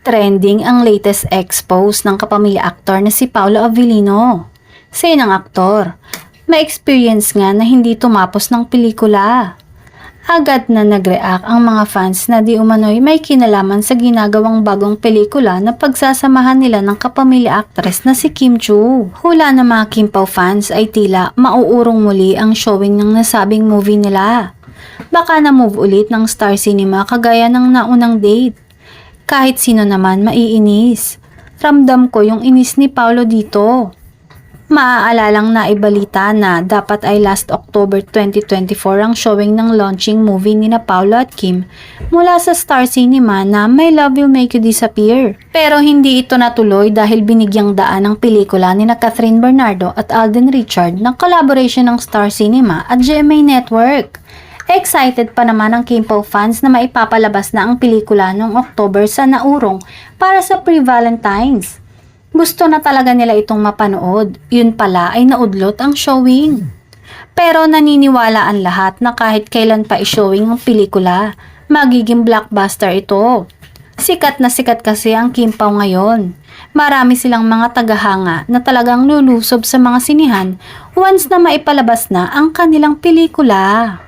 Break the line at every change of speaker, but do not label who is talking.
Trending ang latest expose ng kapamilya aktor na si Paolo Avellino. Say ng aktor, may experience nga na hindi tumapos ng pelikula. Agad na nag-react ang mga fans na di umano'y may kinalaman sa ginagawang bagong pelikula na pagsasamahan nila ng kapamilya actress na si Kim Chiu. Hula ng mga Kim Pao fans ay tila mauurong muli ang showing ng nasabing movie nila. Baka na-move ulit ng Star Cinema kagaya ng naunang date. Kahit sino naman maiinis. Ramdam ko yung inis ni Paolo dito. Maaalalang naibalita na dapat ay last October 2024 ang showing ng launching movie ni na Paolo at Kim mula sa Star Cinema na My Love Will Make You Disappear. Pero hindi ito natuloy dahil binigyang daan ang pelikula ni na Catherine Bernardo at Alden Richard ng collaboration ng Star Cinema at GMA Network. Excited pa naman ang Kim Pao fans na maipapalabas na ang pelikula noong October sa Naurong para sa pre-Valentines. Gusto na talaga nila itong mapanood. Yun pala ay naudlot ang showing. Pero naniniwala ang lahat na kahit kailan pa i-showing ang pelikula, magiging blockbuster ito. Sikat na sikat kasi ang Kim Pao ngayon. Marami silang mga tagahanga na talagang lulusob sa mga sinihan once na maipalabas na ang kanilang pelikula.